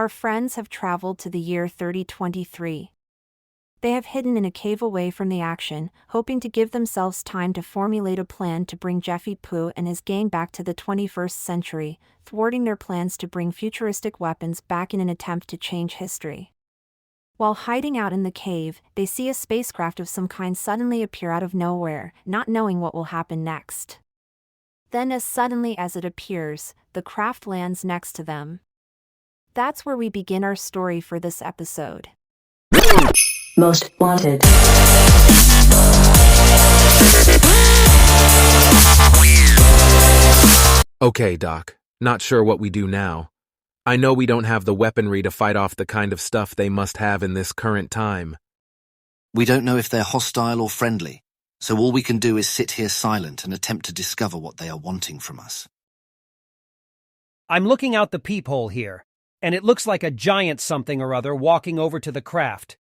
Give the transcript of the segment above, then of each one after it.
Our friends have traveled to the year 3023. They have hidden in a cave away from the action, hoping to give themselves time to formulate a plan to bring Jeffy Poo and his gang back to the 21st century, thwarting their plans to bring futuristic weapons back in an attempt to change history. While hiding out in the cave, they see a spacecraft of some kind suddenly appear out of nowhere, not knowing what will happen next. Then as suddenly as it appears, the craft lands next to them. That's where we begin our story for this episode. Most wanted. Okay, Doc. Not sure what we do now. I know we don't have the weaponry to fight off the kind of stuff they must have in this current time. We don't know if they're hostile or friendly, so all we can do is sit here silent and attempt to discover what they are wanting from us. I'm looking out the peephole here, and it looks like a giant something or other walking over to the craft.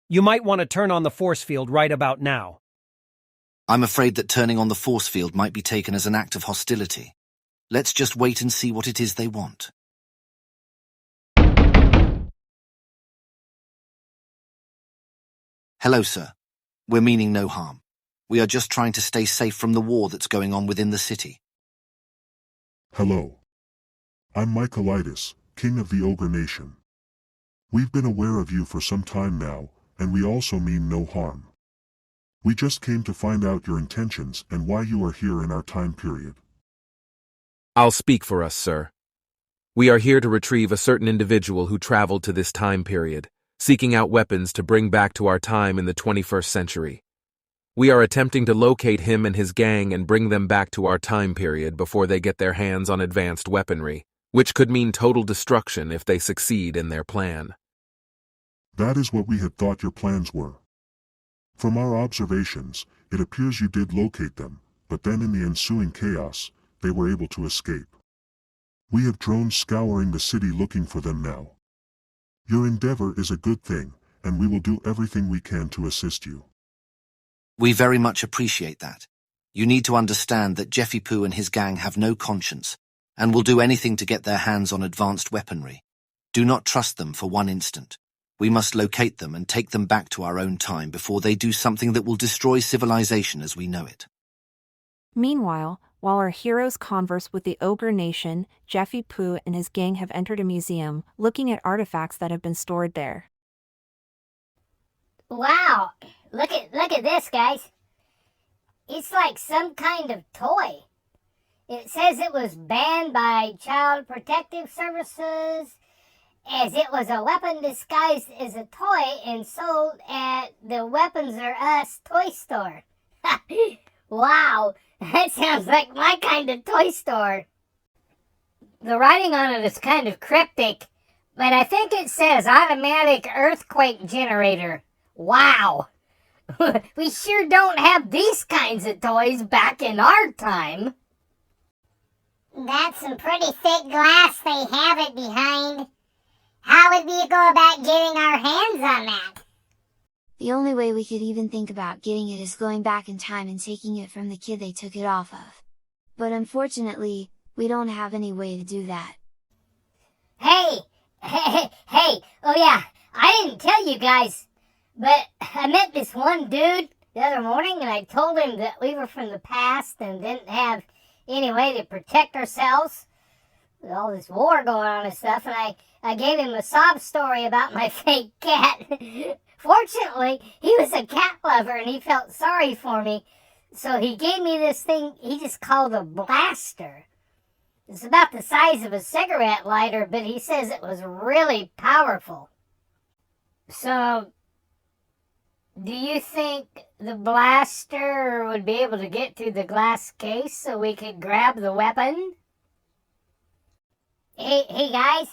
You might want to turn on the force field right about now. I'm afraid that turning on the force field might be taken as an act of hostility. Let's just wait and see what it is they want. Hello, sir. We're meaning no harm. We are just trying to stay safe from the war that's going on within the city. Hello. I'm Michaelitis, King of the Ogre Nation. We've been aware of you for some time now, and we also mean no harm. We just came to find out your intentions and why you are here in our time period. I'll speak for us, sir. We are here to retrieve a certain individual who traveled to this time period, seeking out weapons to bring back to our time in the 21st century. We are attempting to locate him and his gang and bring them back to our time period before they get their hands on advanced weaponry, which could mean total destruction if they succeed in their plan. That is what we had thought your plans were. From our observations, it appears you did locate them, but then in the ensuing chaos, they were able to escape. We have drones scouring the city looking for them now. Your endeavor is a good thing, and we will do everything we can to assist you. We very much appreciate that. You need to understand that Jeffy Poo and his gang have no conscience, and will do anything to get their hands on advanced weaponry. Do not trust them for one instant. We must locate them and take them back to our own time before they do something that will destroy civilization as we know it. Meanwhile, while our heroes converse with the Ogre Nation, Jeffy Poo and his gang have entered a museum, looking at artifacts that have been stored there. Wow, look at this, guys. It's like some kind of toy. It says it was banned by Child Protective Services, as it was a weapon disguised as a toy and sold at the Weapons R Us toy store. Wow, that sounds like my kind of toy store. The writing on it is kind of cryptic, but I think it says automatic earthquake generator. Wow. We sure don't have these kinds of toys back in our time. That's some pretty thick glass they have it behind. How would we go about getting our hands on that? The only way we could even think about getting it is going back in time and taking it from the kid they took it off of. But unfortunately, we don't have any way to do that. Hey, oh yeah, I didn't tell you guys, but I met this one dude the other morning and I told him that we were from the past and didn't have any way to protect ourselves with all this war going on and stuff, and I gave him a sob story about my fake cat. Fortunately, he was a cat lover and he felt sorry for me, so he gave me this thing he just called a blaster. It's about the size of a cigarette lighter, but he says it was really powerful. So, do you think the blaster would be able to get through the glass case so we could grab the weapon? Hey guys,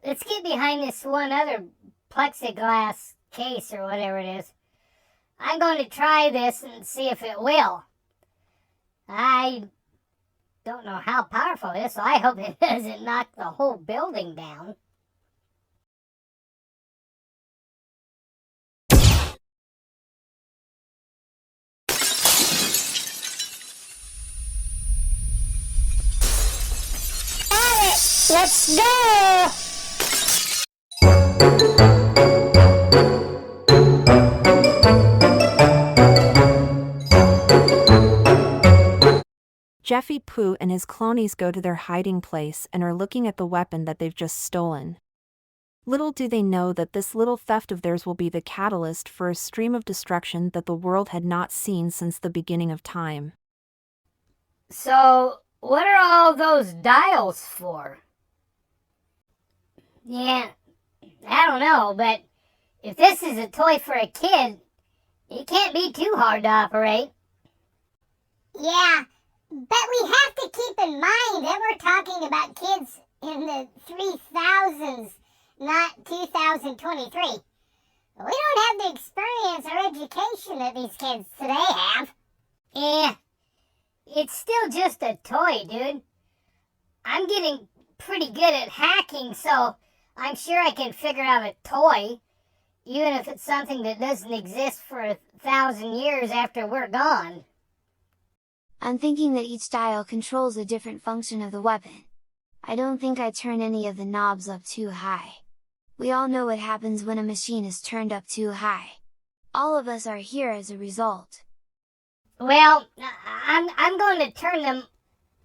let's get behind this one other plexiglass case or whatever it is. I'm going to try this and see if it will. I don't know how powerful it is, so I hope it doesn't knock the whole building down. Let's go! Pooh and his clonies go to their hiding place and are looking at the weapon that they've just stolen. Little do they know that this little theft of theirs will be the catalyst for a stream of destruction that the world had not seen since the beginning of time. So, what are all those dials for? Yeah, I don't know, but if this is a toy for a kid, it can't be too hard to operate. Yeah, but we have to keep in mind that we're talking about kids in the 3000s, not 2023. We don't have the experience or education that these kids today have. Eh, it's still just a toy, dude. I'm getting pretty good at hacking, so I'm sure I can figure out a toy, even if it's something that doesn't exist for 1,000 years after we're gone. I'm thinking that each dial controls a different function of the weapon. I don't think I'd turn any of the knobs up too high. We all know what happens when a machine is turned up too high. All of us are here as a result. Well, I'm going to turn them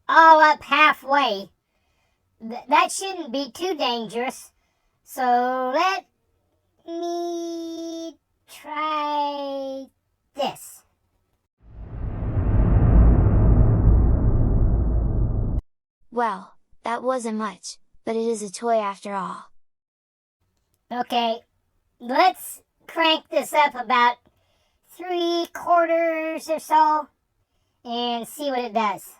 all up halfway. That shouldn't be too dangerous. So let me try this. Well, that wasn't much, but it is a toy after all. Okay, let's crank this up about 3/4 or so and see what it does.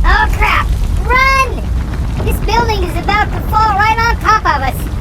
Oh crap! Run! This building is about to fall right on top of us!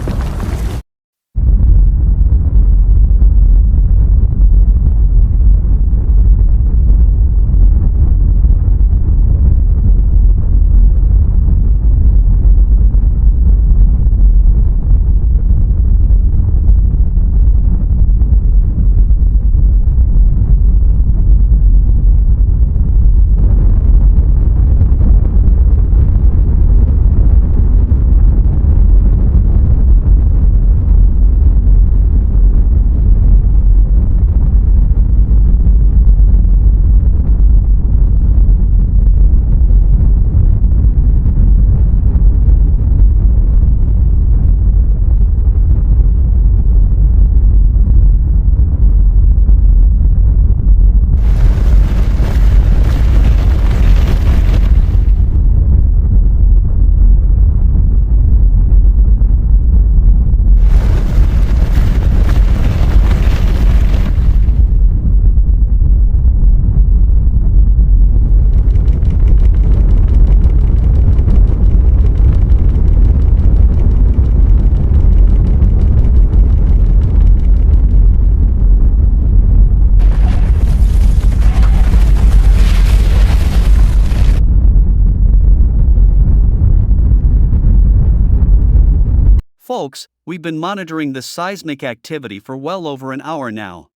Folks, we've been monitoring this seismic activity for well over an hour now.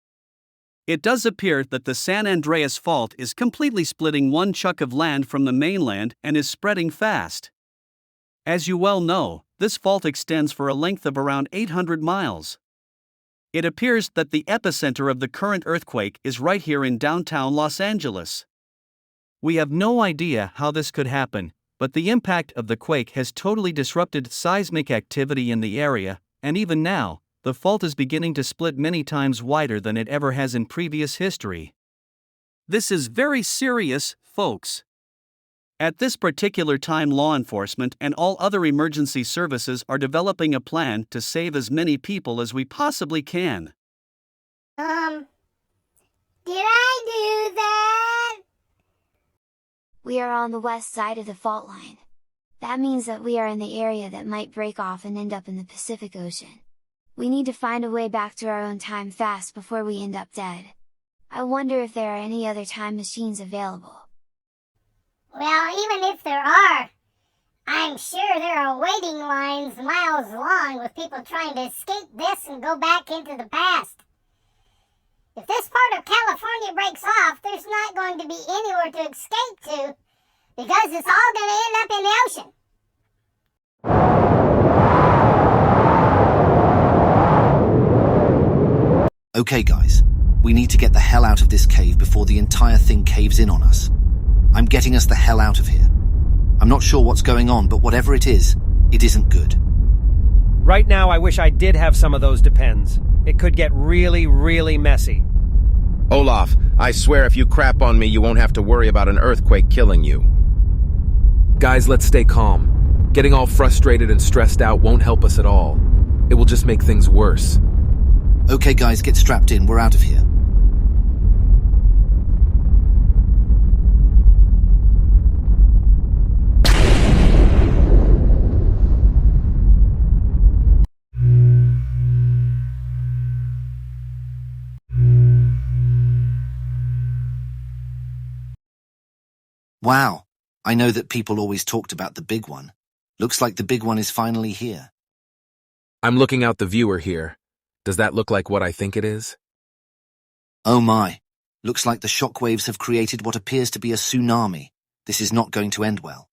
It does appear that the San Andreas Fault is completely splitting one chunk of land from the mainland and is spreading fast. As you well know, this fault extends for a length of around 800 miles. It appears that the epicenter of the current earthquake is right here in downtown Los Angeles. We have no idea how this could happen, but the impact of the quake has totally disrupted seismic activity in the area, and even now, the fault is beginning to split many times wider than it ever has in previous history. This is very serious, folks. At this particular time, law enforcement and all other emergency services are developing a plan to save as many people as we possibly can. Did I do that? We are on the west side of the fault line. That means that we are in the area that might break off and end up in the Pacific Ocean. We need to find a way back to our own time fast before we end up dead. I wonder if there are any other time machines available. Well, even if there are, I'm sure there are waiting lines miles long with people trying to escape this and go back into the past. If this part of California breaks off, there's not going to be anywhere to escape to because it's all going to end up in the ocean. Okay, guys. We need to get the hell out of this cave before the entire thing caves in on us. I'm getting us the hell out of here. I'm not sure what's going on, but whatever it isn't good. Right now, I wish I did have some of those Depends. It could get really, really messy. Olaf, I swear if you crap on me, you won't have to worry about an earthquake killing you. Guys, let's stay calm. Getting all frustrated and stressed out won't help us at all. It will just make things worse. Okay, guys, get strapped in. We're out of here. Wow. I know that people always talked about the big one. Looks like the big one is finally here. I'm looking out the viewer here. Does that look like what I think it is? Oh my. Looks like the shockwaves have created what appears to be a tsunami. This is not going to end well.